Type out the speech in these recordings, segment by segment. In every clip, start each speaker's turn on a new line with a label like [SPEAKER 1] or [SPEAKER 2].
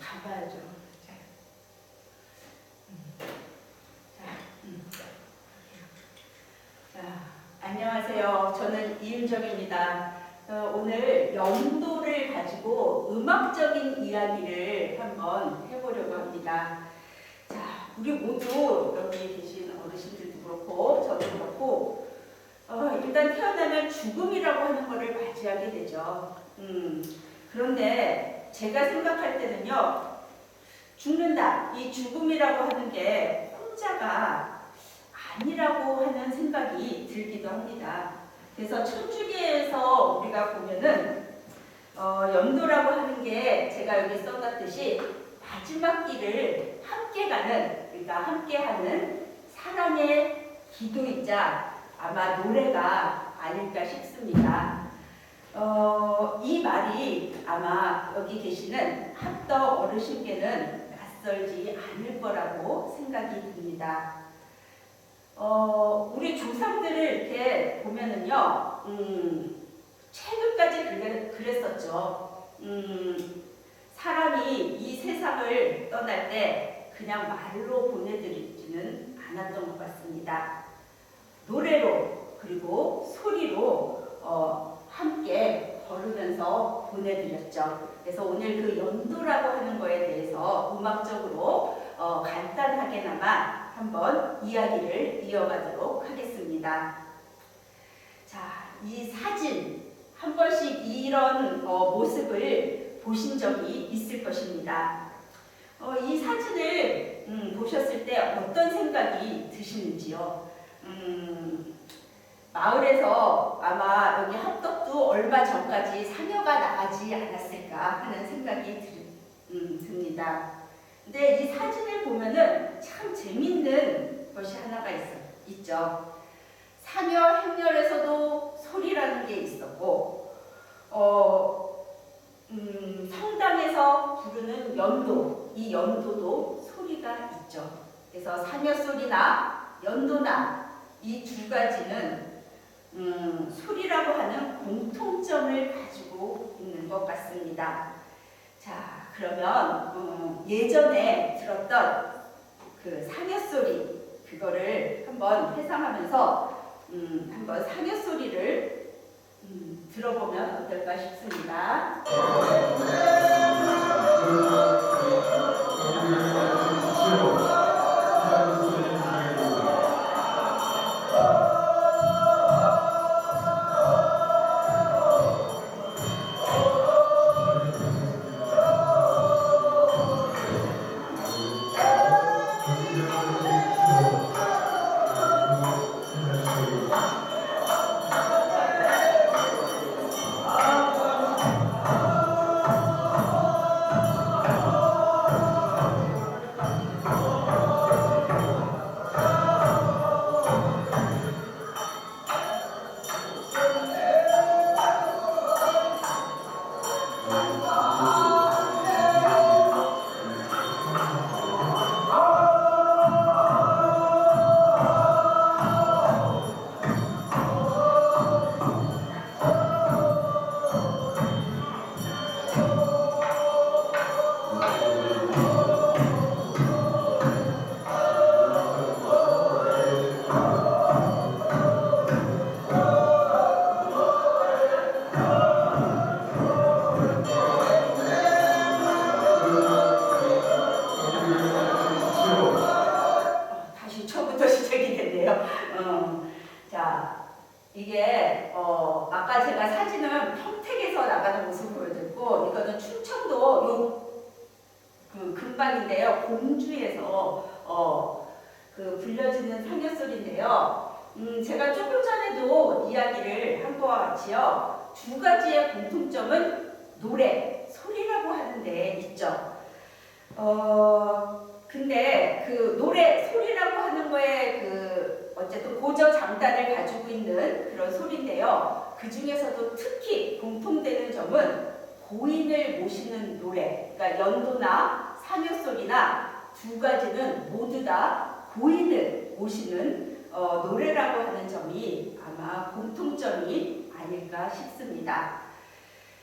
[SPEAKER 1] 가봐야죠. 자, 안녕하세요. 저는 이윤정입니다. 오늘 연도를 가지고 음악적인 이야기를 한번 해보려고 합니다. 자, 우리 모두 여기 계신 어르신들도 그렇고 저도 그렇고 일단 태어나면 죽음이라고 하는 것을 맞이하게 되죠. 그런데 제가 생각할 때는요, 죽는다, 이 죽음이라고 하는 게 혼자가 아니라고 하는 생각이 들기도 합니다. 그래서 천주교에서 우리가 보면은 연도라고 하는 게 제가 여기 써놨듯이 마지막 길을 함께 가는, 그러니까 함께하는 사랑의 기도이자 아마 노래가 아닐까 싶습니다. 이 말이 아마 여기 계시는 합덕 어르신께는 낯설지 않을 거라고 생각이 듭니다. 우리 조상들을 이렇게 보면은요, 최근까지 그랬었죠. 사람이 이 세상을 떠날 때 그냥 말로 보내드리지는 않았던 것 같습니다. 노래로 그리고 소리로 함께 걸으면서 보내드렸죠. 그래서 오늘 그 연도라고 하는 거에 대해서 음악적으로 간단하게나마 한번 이야기를 이어가도록 하겠습니다. 자, 이 사진 한 번씩 이런 모습을 보신 적이 있을 것입니다. 이 사진을 보셨을 때 어떤 생각이 드시는지요? 마을에서 아마 여기 합덕도 얼마 전까지 상여가 나가지 않았을까 하는 생각이 듭니다. 근데 이 사진을 보면은 참 재밌는 것이 하나가 있죠. 상여 행렬에서도 소리라는 게 있었고, 성당에서 부르는 연도, 이 연도도 소리가 있죠. 그래서 상여 소리나 연도나 이 두 가지는 소리라고 하는 공통점을 가지고 있는 것 같습니다. 자, 그러면 예전에 들었던 그 상여 소리, 그거를 한번 회상하면서 한번 상여 소리를 들어보면 어떨까 싶습니다. 이게 아까 제가 사진은 평택에서 나가는 모습을 보여드렸고, 이거는 충청도 그 근방인데요, 공주에서 그 불려지는 상여 소리인데요. 제가 조금 전에도 이야기를 한 것과 같이요, 두 가지의 공통점은 노래, 소리라고 하는 데 있죠. 근데 그 노래, 소리라고 하는 거에 어쨌든 고저 장단을 가지고 있는 그런 소리인데요. 그 중에서도 특히 공통되는 점은 고인을 모시는 노래, 그러니까 연도나 상여 소리나 두 가지는 모두 다 고인을 모시는 노래라고 하는 점이 아마 공통점이 아닐까 싶습니다.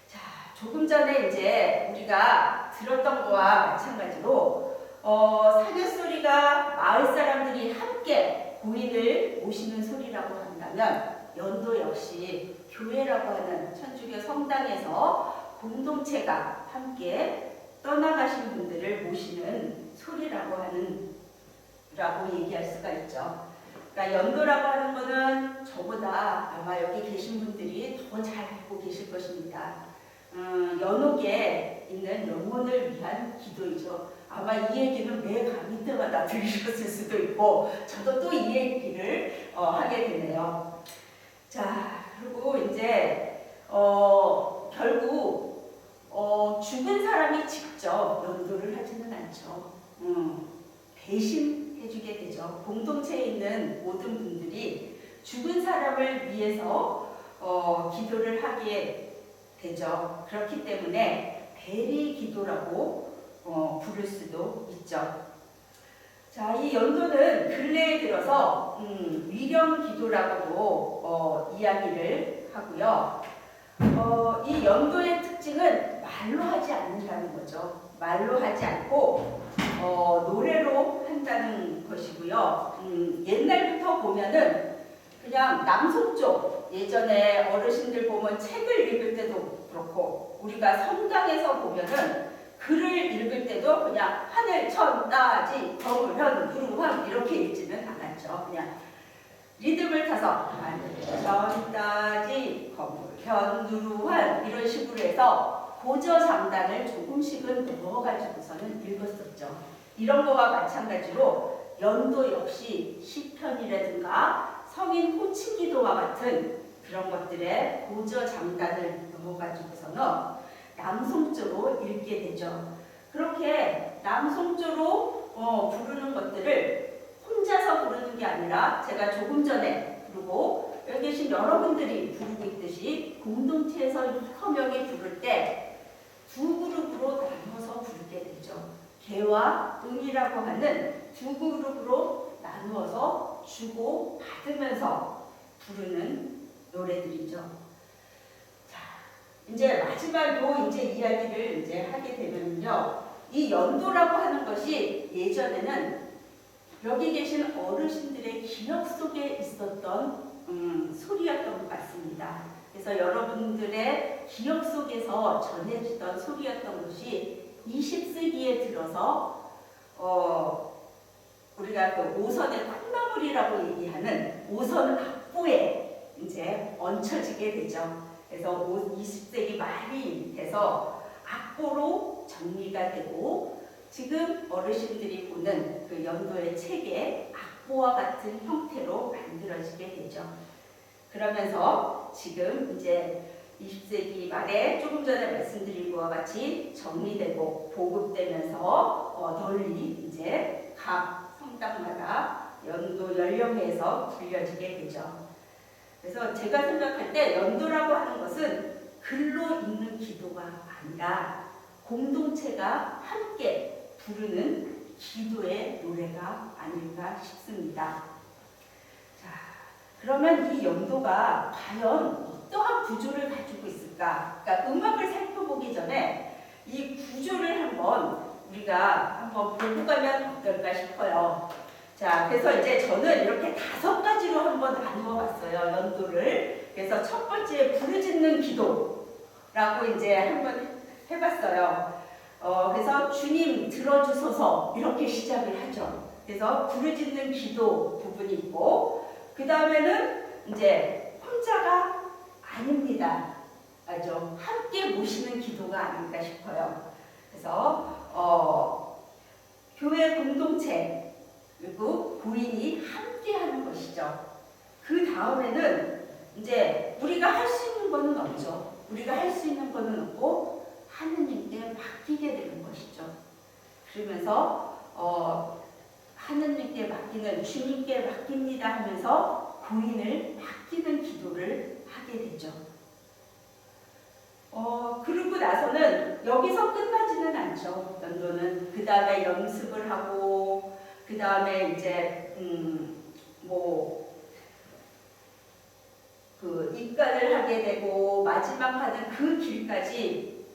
[SPEAKER 1] 자, 조금 전에 이제 우리가 들었던 거와 마찬가지로 사교 소리가 마을 사람들이 함께 고인을 모시는 소리라고 한다면 연도 역시 교회라고 하는 천주교 성당에서 공동체가 함께 떠나가신 분들을 모시는 소리라고 얘기할 수가 있죠. 그러니까 연도라고 하는 것은 저보다 아마 여기 계신 분들이 더 잘 알고 계실 것입니다. 연옥에 있는 영혼을 위한 기도이죠. 아마 이 얘기는 매 강의 때마다 들으셨을 수도 있고 저도 또 이 얘기를 하게 되네요. 자, 그리고 이제 결국 죽은 사람이 직접 연도를 하지는 않죠. 대신해주게 되죠. 공동체에 있는 모든 분들이 죽은 사람을 위해서 기도를 하게 되죠. 그렇기 때문에 대리 기도라고 부를 수도 있죠. 자, 이 연도는 근래에 들어서 위령 기도라고도 이야기를 하고요. 이 연도의 특징은 말로 하지 않는다는 거죠. 말로 하지 않고 노래로 한다는 것이고요. 옛날부터 보면은 그냥 낭송 쪽, 예전에 어르신들 보면 책을 읽을 때도 그렇고 우리가 성당에서 보면은 글을 읽을 때도 그냥 하늘, 천, 따지, 거물현, 누루함 이렇게 읽지는 않았죠. 그냥 리듬을 타서 하늘, 천, 따지, 거물현, 누루함 이런 식으로 해서 고저 장단을 조금씩은 넣어가지고서는 읽었었죠. 이런 거와 마찬가지로 연도 역시 시편이라든가 성인 호칭기도와 같은 그런 것들에 고저 장단을 넣어가지고서는 낭송조로 읽게 되죠. 그렇게 낭송조로 부르는 것들을 혼자서 부르는 게 아니라 제가 조금 전에 부르고 여기 계신 여러분들이 부르고 있듯이 공동체에서 6명이 부를 때 두 그룹으로 나눠서 부르게 되죠. 개와 응이라고 하는 두 그룹으로 나누어서 주고 받으면서 부르는 노래들이죠. 자, 이제 마지막으로 이제 이야기를 이제 하게 되면요. 이 연도라고 하는 것이 예전에는 여기 계신 어르신들의 기억 속에 있었던 소리였던 것 같습니다. 그래서 여러분들의 기억 속에서 전해지던 소리였던 것이 20세기에 들어서 우리가 그 오선의 콩나물이라고 얘기하는 오선 악보에 이제 얹혀지게 되죠. 그래서 20세기 말이 돼서 악보로 정리가 되고 지금 어르신들이 보는 그 연도의 책에 악보와 같은 형태로 만들어지게 되죠. 그러면서 지금 이제 20세기 말에 조금 전에 말씀드린 것과 같이 정리되고 보급되면서 널리 이제 각 성당마다 연도 연령에서 불려지게 되죠. 그래서 제가 생각할 때 연도라고 하는 것은 글로 읽는 기도가 아니라 공동체가 함께 부르는 기도의 노래가 아닐까 싶습니다. 자, 그러면 이 연도가 과연 어떠한 구조를 가지고 있을까? 그러니까 음악을 살펴보기 전에 이 구조를 우리가 한번 보고 가면 어떨까 싶어요. 자, 그래서 이제 저는 이렇게 5가지로 한번 나누어 봤어요, 연도를. 그래서 첫 번째 부르짖는 기도라고 이제 한번 해봤어요. 그래서 주님 들어주소서 이렇게 시작을 하죠. 그래서 부르짖는 기도 부분이 있고 그 다음에는 이제 혼자가 아닙니다. 아주 함께 모시는 기도가 아닐까 싶어요. 그래서 교회 공동체 그리고 고인이 함께하는 것이죠. 그 다음에는 이제 우리가 할 수 있는 것은 없죠. 우리가 할 수 있는 것은 없고 하느님께 맡기게 되는 것이죠. 그러면서 하느님께 맡기는 주님께 맡깁니다 하면서 고인을 맡기는 기도를 하게 되죠. 그러고 나서는 여기서 끝나지는 않죠. 연도는 그 다음에 연습을 하고 그 다음에 이제 그 입간을 하게 되고 마지막 하는 그 길까지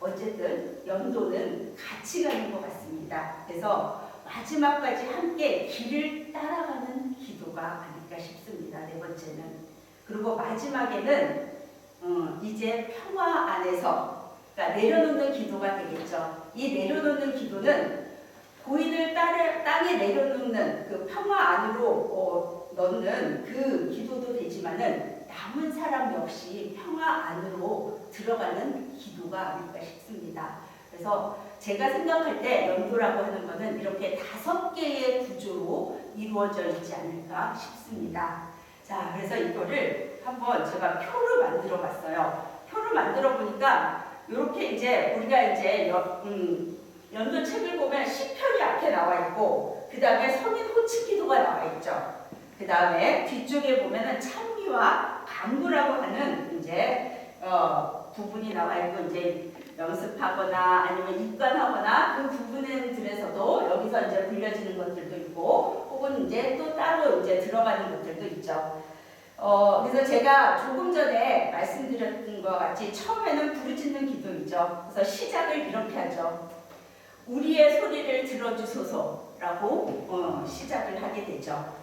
[SPEAKER 1] 어쨌든 연도는 같이 가는 것 같습니다. 그래서 마지막까지 함께 길을 따라가는 기도가 아닐까 싶습니다. 네 번째는. 그리고 마지막에는 이제 평화 안에서, 그러니까 내려놓는 기도가 되겠죠. 이 내려놓는 기도는 고인을 땅에 내려놓는 그 평화 안으로 넣는 그 기도도 되지만은 남은 사람 역시 평화 안으로 들어가는 기도가 아닐까 싶습니다. 그래서 제가 생각할 때 연도라고 하는 것은 이렇게 5개의 구조로 이루어져 있지 않을까 싶습니다. 자, 그래서 이거를 한번 제가 표를 만들어 봤어요. 표를 만들어 보니까 이렇게 이제 우리가 이제 연도 책을 보면 시편이 앞에 나와 있고, 그 다음에 성인 호칭 기도가 나와 있죠. 그 다음에 뒤쪽에 보면은 찬미와 간구라고 하는 이제 부분이 나와 있고, 이제 연습하거나 아니면 입관하거나 그 부분들에서도 여기서 이제 불려지는 것들도 있고, 혹은 이제 또 따로 이제 들어가는 것들도 있죠. 그래서 제가 조금 전에 말씀드렸던 것 같이 처음에는 부르짖는 기도이죠. 그래서 시작을 이렇게 하죠. 우리의 소리를 들어주소서라고 시작을 하게 되죠.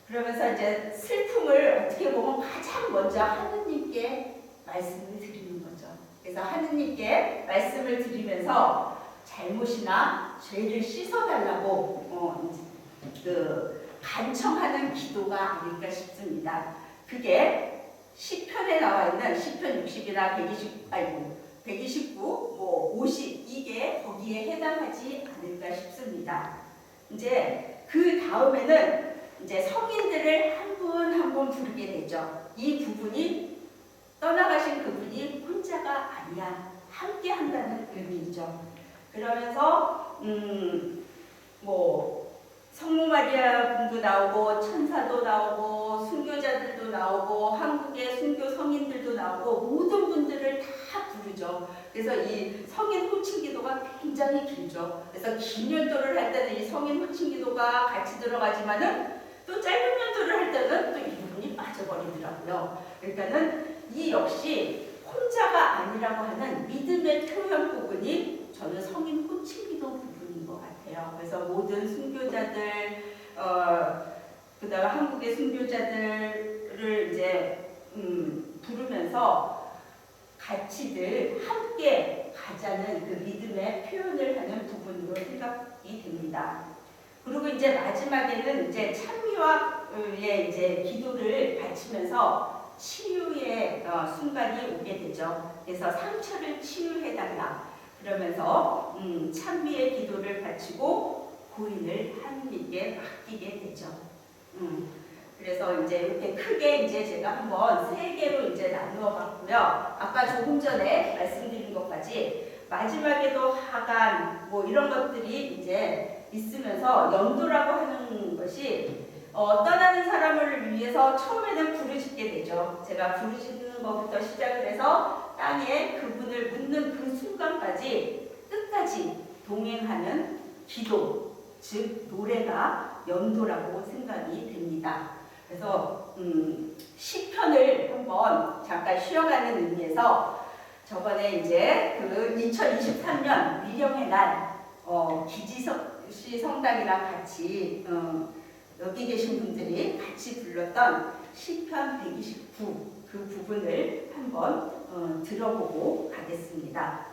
[SPEAKER 1] 그러면서 이제 슬픔을 어떻게 보면 가장 먼저 하느님께 말씀을 드리는 거죠. 그래서 하느님께 말씀을 드리면서 잘못이나 죄를 씻어달라고 간청하는 기도가 아닐까 싶습니다. 그게 시편에 나와 있는 시편 60이나 129, 50 이게 거기에 해당하지 않을까 싶습니다. 이제 그 다음에는 이제 성인들을 한 분 한 분 부르게 되죠. 이 부분이 떠나가신 그분이 혼자가 아니야, 함께 한다는 의미이죠. 그러면서 성모 마리아 분도 나오고 천사도 나오고 순교자들도 나오고 한국의 순교 성인들도 나오고 모든 분들을 다 부르죠. 그래서 이 성인 호칭 기도가 굉장히 길죠. 그래서 긴 연도를 할 때는 이 성인 호칭 기도가 같이 들어가지만은 또 짧은 연도를 할 때는 또 이 부분이 빠져버리더라고요. 그러니까는 이 역시 혼자가 아니라고 하는 믿음의 표현 부분이 저는 성인 호칭 기도 부분인 것 같아요. 그래서 모든 순교자들, 그다음에 한국의 순교자들을 이제 부르면서 같이들 함께 가자는 그 믿음의 표현을 하는 부분으로 생각이 됩니다. 그리고 이제 마지막에는 이제 찬미와의 이제 기도를 바치면서 치유의 순간이 오게 되죠. 그래서 상처를 치유해달라. 그러면서 찬미의 기도를 바치고 고인을 하느님께 맡기게 되죠. 그래서 이제 이렇게 크게 이제 제가 한번 3개로 이제 나누어 봤고요. 아까 조금 전에 말씀드린 것까지 마지막에도 하간 이런 것들이 이제 있으면서 연도라고 하는 것이 떠나는 사람을 위해서 처음에는 부르짖게 되죠. 제가 부르짖는 것부터 시작을 해서 땅에 그분을 묻는 그 순간까지 끝까지 동행하는 기도, 즉 노래가 연도라고 생각이 됩니다. 그래서 시편을 한번 잠깐 쉬어가는 의미에서 저번에 이제 그 2023년 미령의 날 기지씨 성당이랑 같이 여기 계신 분들이 같이 불렀던 시편 129 그 부분을 한번 들어보고 가겠습니다.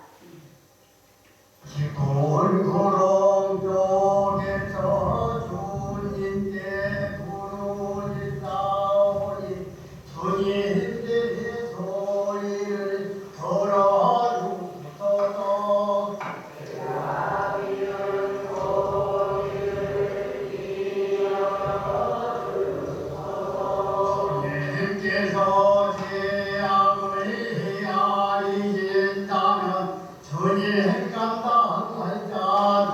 [SPEAKER 2] 기도를 걸어 벽에서 주님께 부르짖사오니 주님들의 소리를 들어주소서. 주님께서 죄악을 헤아리신다면 주님 감당할 자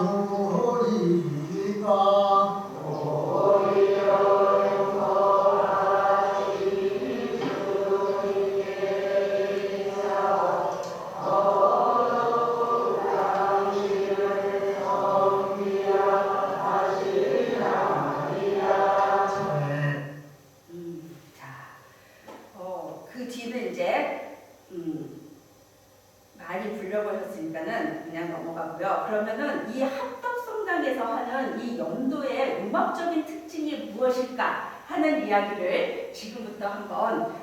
[SPEAKER 2] 누구리까?
[SPEAKER 1] 그 뒤는 이제 일단은 그냥 넘어가고요. 그러면은 이 합덕성당에서 하는 이 연도의 음악적인 특징이 무엇일까 하는 이야기를 지금부터 한번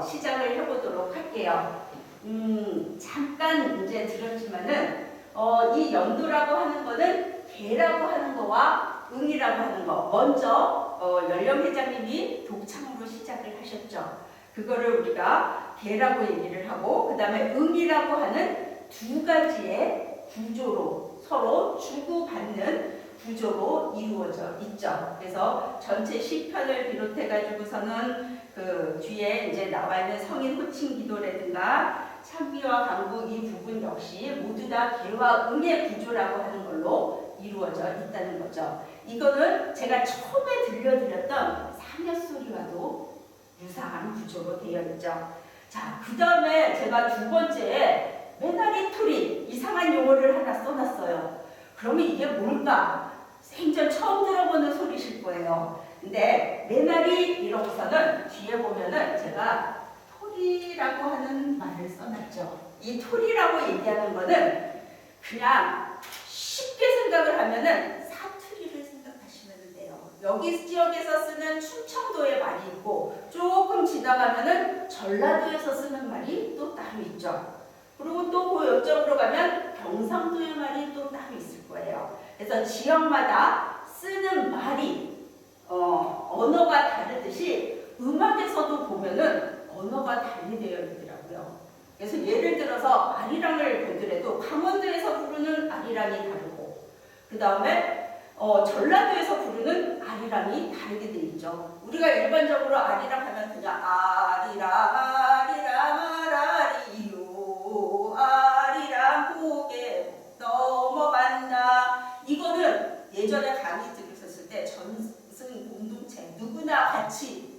[SPEAKER 1] 시작을 해보도록 할게요. 잠깐 이제 들었지만은 이 연도라고 하는 거는 개라고 하는 거와 응이라고 하는 거 먼저 연령 회장님이 독창으로 시작을 하셨죠. 그거를 우리가 개라고 얘기를 하고 그 다음에 응이라고 하는 두 가지의 구조로 서로 주고받는 구조로 이루어져 있죠. 그래서 전체 시편을 비롯해 가지고서는 그 뒤에 이제 나와 있는 성인 호칭 기도라든가 창비와 강구 이 부분 역시 모두 다 개와 응의 구조라고 하는 걸로 이루어져 있다는 거죠. 이거는 제가 처음에 들려드렸던 사녀소리와도 유사한 구조로 되어 있죠. 자, 그 다음에 제가 두 번째 메나리 토리 이상한 용어를 하나 써놨어요. 그러면 이게 뭘까? 생전 처음 들어보는 소리실 거예요. 근데 메나리 이러고서는 뒤에 보면은 제가 토리라고 하는 말을 써놨죠. 이 토리라고 얘기하는 거는 그냥 쉽게 생각을 하면은 사투리를 생각하시면 돼요. 여기 지역에서 쓰는 충청도의 말이 있고 조금 지나가면은 전라도에서 쓰는 말이 또 따로 있죠. 그리고 또 그 옆쪽으로 가면 경상도의 말이 또 따로 있을 거예요. 그래서 지역마다 쓰는 말이 언어가 다르듯이 음악에서도 보면은 언어가 달리 되어 있더라고요. 그래서 예를 들어서 아리랑을 보더라도 강원도에서 부르는 아리랑이 다르고 그 다음에 전라도에서 부르는 아리랑이 다르게 돼 있죠. 우리가 일반적으로 아리랑 하면 그냥 아리랑 아리랑 아라리요 아리랑 고개 넘어간다. 이거는 예전에 강의 들으셨을 때 전승 공동체 누구나 같이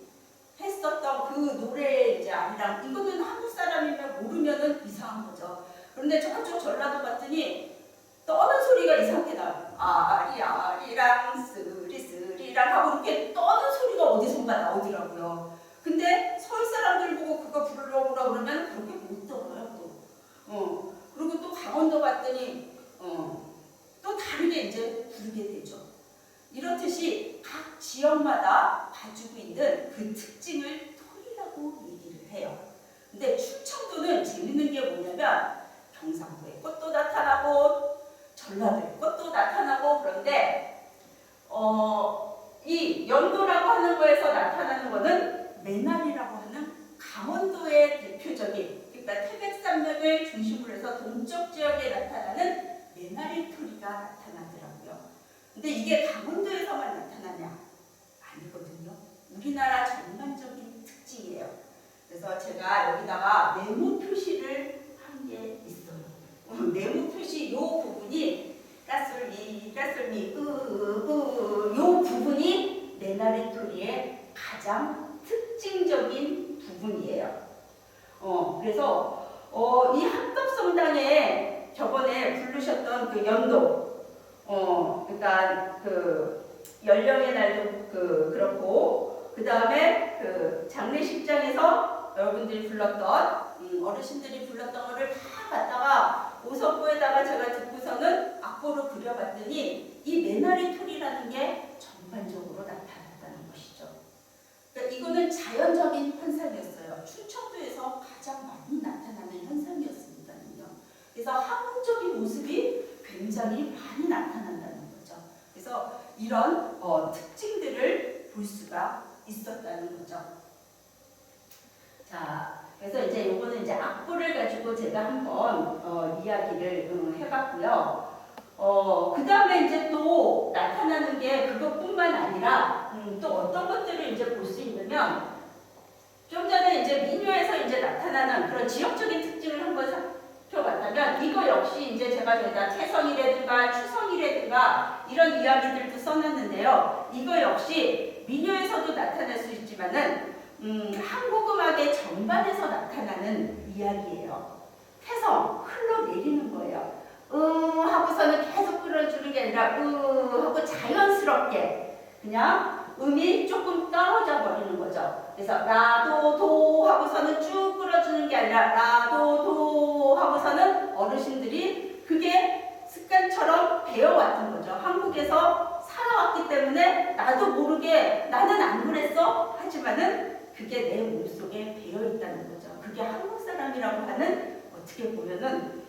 [SPEAKER 1] 했었던 그 노래 이제 아리랑 이거는 한국 사람이면 모르면은 이상한 거죠. 그런데 저쪽 전라도 갔더니 떠는 소리가 이상하게 나와요. 아리아리랑 쓰리쓰리랑 하고 이렇게 떠는 소리가 어디선가 나오더라고요. 근데 서울 사람들 보고 그거 부르려고 그러면 그렇게 못 떠요 또. 그리고 또 강원도 갔더니 또 다르게 이제 부르게 되죠. 이렇듯이 각 지역마다 가지고 있는 그 특징을 토리라고 얘기를 해요. 근데 충청도는 재밌는 게 뭐냐면 경상도의 것도 나타나고 전라도의 것도 나타나고 그런데 이 연도라고 하는 거에서 나타나는 거는 메나리라고 하는 강원도의 대표적인 그러니까 태백산맥을 중심으로 해서 동쪽 지역에 나타나는 메나리 토리가 나타나더라고요. 근데 이게 강원도에서만 나타나냐? 아니거든요. 우리나라 전반적인 특징이에요. 그래서 제가 여기다가 네모 표시를 한 게 있어요. 네모 표시 요 부분이 까솔리, 까솔미, 요 부분이 메나리 토리의 가장 특징적인 부분이에요. 그래서 이 합덕성당에 저번에 부르셨던 그 연도, 그러니까 그 연령의 날도 그렇고 그 다음에 그 장례식장에서 여러분들이 불렀던 어르신들이 불렀던 거를 다 갖다가 오석부에다가 제가 듣고서는 악보로 그려봤더니 이 메나리 토리라는 게 전반적으로 나타났다는 것이죠. 그러니까 이거는 자연적인 현상이었어요. 충청도에서 가장 많이 나타나는 현상이었습니다는요. 그래서 학문적인 모습이 굉장히 많이 나타난다는 거죠. 그래서 이런 특징들을 볼 수가 있었다는 거죠. 자, 그래서 이제 요거는 이제 악보를 가지고 제가 한번 이야기를 해봤고요. 그 다음에 이제 또 나타나는 게 그것뿐만 아니라 또 어떤 것들을 이제 볼 수 있냐면 좀 전에 이제 민요에서 이제 나타나는 그런 지역적인 특징을 한번 살펴봤다면 이거 역시 이제 제가 저희가 태성이라든가 추성이라든가 이런 이야기들도 써놨는데요. 이거 역시 민요에서도 나타날 수 있지만은 한국 음악의 전반에서 나타나는 이야기예요. 태성, 흘러내리는 거예요. 하고서는 계속 끌어주는 게 아니라 하고 자연스럽게 그냥 음이 조금 떨어져 버리는 거죠. 그래서 라도 도 하고서는 쭉 끌어주는 게 아니라 라도 도 하고서는 어르신들이 그 속에서 살아왔기 때문에 나도 모르게 나는 안 그랬어 하지만은 그게 내 몸속에 배어 있다는 거죠. 그게 한국 사람이라고 하는 어떻게 보면은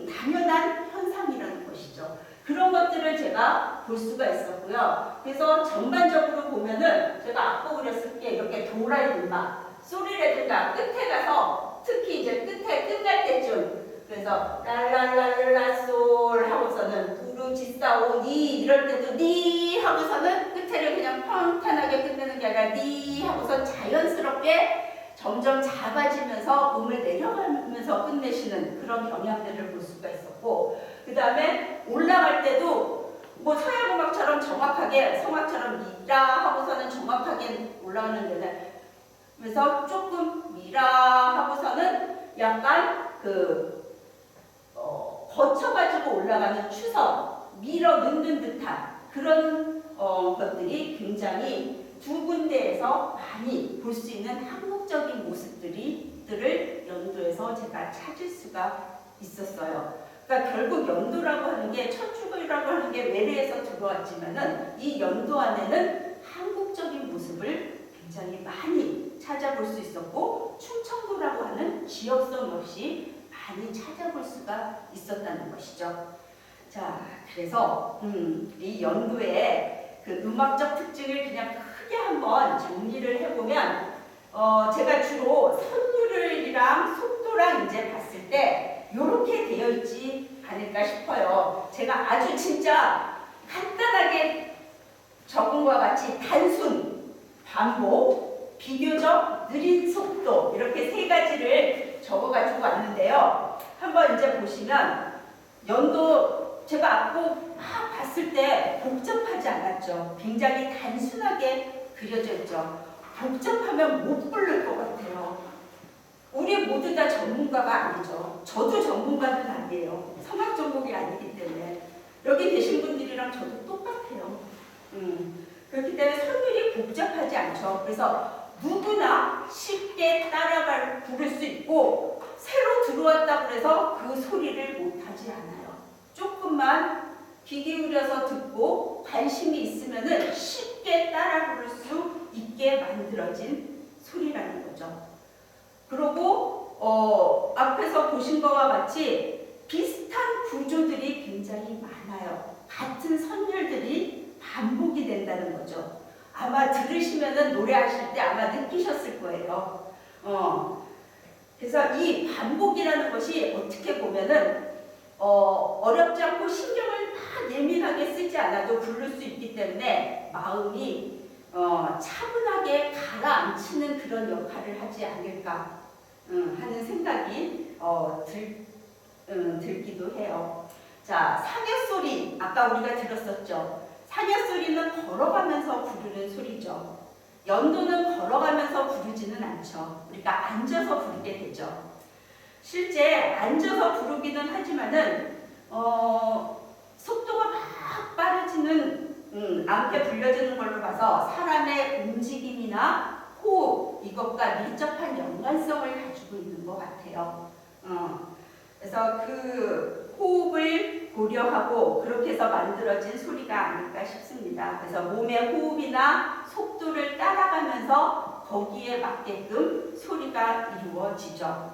[SPEAKER 1] 당연한 현상이라는 것이죠. 그런 것들을 제가 볼 수가 있었고요. 그래서 전반적으로 보면은 제가 앞고 그렸을 때 이렇게 도라이든가 소리라든가 끝에 가서 특히 이제 끝에 끝날 때쯤 그래서 랄랄랄라 솔 하고서는 부르지사오니 이럴 때도 니 하고서는 끝에를 그냥 평탄하게 끝내는 게 아니라 니 하고서 자연스럽게 점점 작아지면서 음을 내려가면서 끝내시는 그런 경향들을 볼 수가 있었고, 그 다음에 올라갈 때도 뭐 서양 음악처럼 정확하게 성악처럼 미라 하고서는 정확하게 올라가는 데는 그래서 조금 미라 하고서는 약간 거쳐가지고 올라가는 추석, 밀어 넣는 듯한 그런 것들이 굉장히 두 군데에서 많이 볼 수 있는 한국적인 모습들을 연도에서 제가 찾을 수가 있었어요. 그러니까 결국 연도라고 하는 게 천주교라고 하는 게 외래에서 들어왔지만은 이 연도 안에는 한국적인 모습을 굉장히 많이 찾아볼 수 있었고, 충청도라고 하는 지역성 역시 많이 찾아볼 수가 있었다는 것이죠. 자, 그래서 이 연도의 그 음악적 특징을 그냥 크게 한번 정리를 해보면, 제가 주로 선율이랑 속도랑 이제 봤을 때 이렇게 되어 있지 않을까 싶어요. 제가 아주 진짜 간단하게 적은 것과 같이 단순, 반복, 비교적 느린 속도 이렇게 세 가지를 적어가지고 왔는데요. 한번 이제 보시면 연도 제가 앞고 막 봤을 때 복잡하지 않았죠. 굉장히 단순하게 그려져 있죠. 복잡하면 못 부를 것 같아요. 우리 모두 다 전문가가 아니죠. 저도 전문가는 아니에요. 성악 전공이 아니기 때문에 여기 계신 분들이랑 저도 똑같아요. 그렇기 때문에 선율이 복잡하지 않죠. 그래서 누구나 쉽게 부를 수 있고, 새로 들어왔다고 해서 그 소리를 못하지 않아요. 조금만 귀 기울여서 듣고 관심이 있으면은 쉽게 따라 부를 수 있게 만들어진 소리라는 거죠. 그리고 앞에서 보신 것과 같이 비슷한 구조들이 굉장히 많아요. 같은 선율들이 반복이 된다는 거죠. 아마 들으시면은 노래하실 때 아마 느끼셨을 거예요. 그래서 이 반복이라는 것이 어떻게 보면은 어렵지 않고 신경을 막 예민하게 쓰지 않아도 부를 수 있기 때문에 마음이 차분하게 가라앉히는 그런 역할을 하지 않을까 하는 생각이 들기도 해요. 자, 상여소리 아까 우리가 들었었죠. 상여소리는 걸어가면서 부르는 소리죠. 연도는 걸어가면서 부르지는 않죠. 우리가 앉아서 부르게 되죠. 실제 앉아서 부르기는 하지만은 속도가 막 빠르지는 않게 불려지는 걸로 봐서 사람의 움직임이나 호흡 이것과 밀접한 연관성을 가지고 있는 것 같아요. 그래서 그 호흡을 고려하고 그렇게 해서 만들어진 소리가 아닐까 싶습니다. 그래서 몸의 호흡이나 속도를 따라가면서 거기에 맞게끔 소리가 이루어지죠.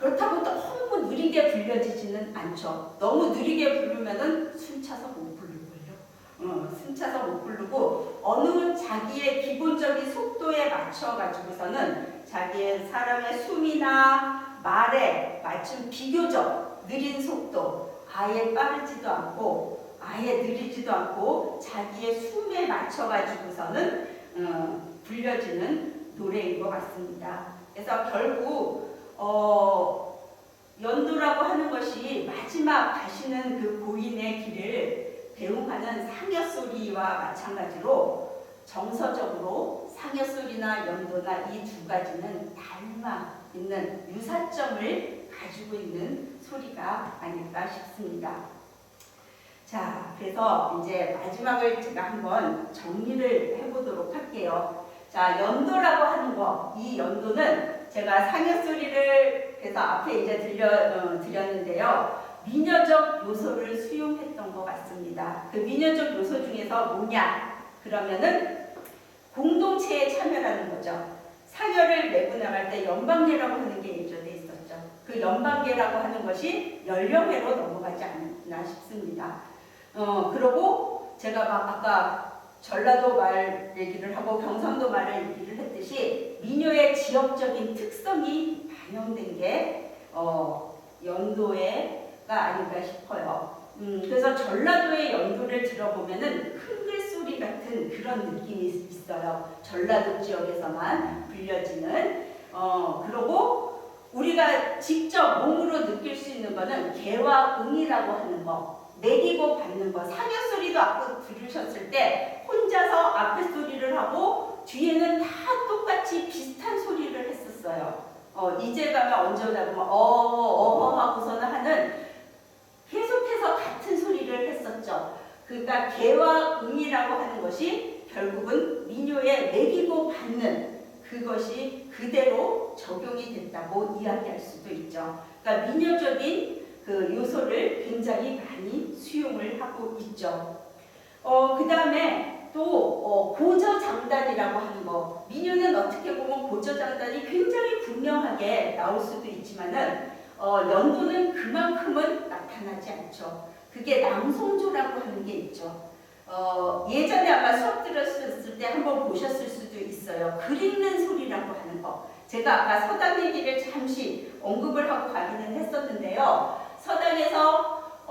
[SPEAKER 1] 그렇다고 너무 느리게 불려지지는 않죠. 너무 느리게 부르면은 숨차서 못 부르고요. 숨차서 못 부르고 어느 자기의 기본적인 속도에 맞춰 가지고서는 자기의 사람의 숨이나 말에 맞춘 비교적 느린 속도, 아예 빠르지도 않고 아예 느리지도 않고 자기의 숨에 맞춰 가지고서는 불려지는 노래인 것 같습니다. 그래서 결국 연도라고 하는 것이 마지막 가시는 그 고인의 길을 배웅하는 상여소리와 마찬가지로 정서적으로 상여소리나 연도나 이 두 가지는 닮아 있는 유사점을 가지고 있는 소리가 아닐까 싶습니다. 자, 그래서 이제 마지막을 제가 한번 정리를 해보도록 할게요. 자, 연도라고 하는 거, 이 연도는 제가 상여소리를 그래서 앞에 이제 드렸는데요. 민요적 요소를 수용했던 것 같습니다. 그 민요적 요소 중에서 뭐냐? 그러면은 공동체에 참여라는 거죠. 상여를 메고 나갈 때 연방례라고 하는 게 예전에 있었죠. 그 연방례라고 하는 것이 연령회로 넘어가지 않나 싶습니다. 그리고 제가 막 아까 전라도 말 얘기를 하고 경상도 말을 얘기를 했듯이 민요의 지역적인 특성이 반영된 게 연도회가 아닌가 싶어요. 그래서 전라도의 연도를 들어보면은 흥글소리 같은 그런 느낌이 있어요. 전라도 지역에서만 불려지는. 그리고 우리가 직접 몸으로 느낄 수 있는 거는 개와 응이라고 하는 거, 매기고 받는 거. 상여 소리도 아까 들으셨을 때 혼자서 앞에 소리를 하고 뒤에는 다 똑같이 비슷한 소리를 했었어요. 이제 가면 언제 오다 보면 하고서는 하는 계속해서 같은 소리를 했었죠. 그러니까 개와 응이라고 하는 것이 결국은 민요에 매기고 받는 그것이 그대로 적용이 됐다고 이야기할 수도 있죠. 그러니까 민요적인 그 요소를 굉장히 많이 수용을 하고 있죠. 그 다음에 또 고저장단이라고 하는 거. 민요는 어떻게 보면 고저장단이 굉장히 분명하게 나올 수도 있지만은 연도는 그만큼은 나타나지 않죠. 그게 낭송조라고 하는 게 있죠. 예전에 아마 수업 들었을 때 한번 보셨을 수도 있어요. 글 읽는 소리라고 하는 거. 제가 아까 서당 얘기를 잠시 언급을 하고 가기는 했었는데요. 서당에서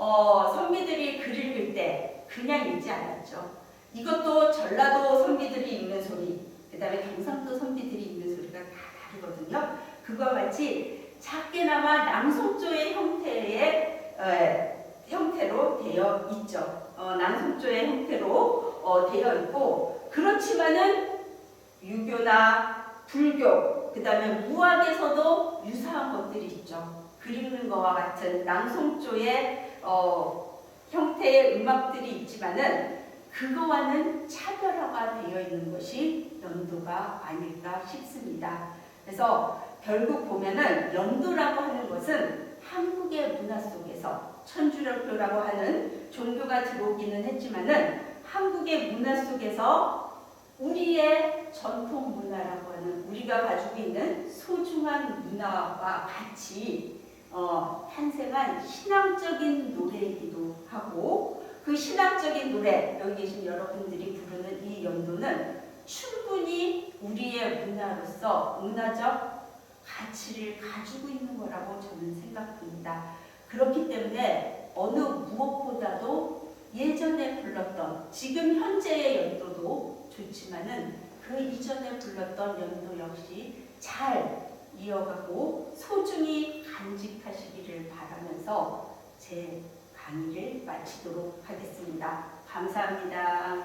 [SPEAKER 1] 선비들이 글 읽을 때 그냥 읽지 않았죠. 이것도 전라도 선비들이 읽는 소리, 그 다음에 경상도 선비들이 읽는 소리가 다 다르거든요. 그와 같이 작게나마 낭송조의 형태로 되어 있죠. 낭송조의 형태로 되어 있고, 그렇지만은 유교나 불교, 그 다음에 무학에서도 유사한 것들이 있죠. 글 읽는 것과 같은 낭송조의 형태의 음악들이 있지만은 그거와는 차별화가 되어 있는 것이 연도가 아닐까 싶습니다. 그래서 결국 보면은 연도라고 하는 것은 한국의 문화 속에서 천주교라고 하는 종교가 들어오기는 했지만은 한국의 문화 속에서 우리의 전통 문화라고 하는 우리가 가지고 있는 소중한 문화와 같이 탄생한 신앙적인 노래이기도 하고, 그 신학적인 노래, 여기 계신 여러분들이 부르는 이 연도는 충분히 우리의 문화로서 문화적 가치를 가지고 있는 거라고 저는 생각합니다. 그렇기 때문에 어느 무엇보다도 예전에 불렀던, 지금 현재의 연도도 좋지만은 그 이전에 불렀던 연도 역시 잘 이어가고 소중히 간직하시기를 바라면서 제 강의를 마치도록 하겠습니다. 감사합니다.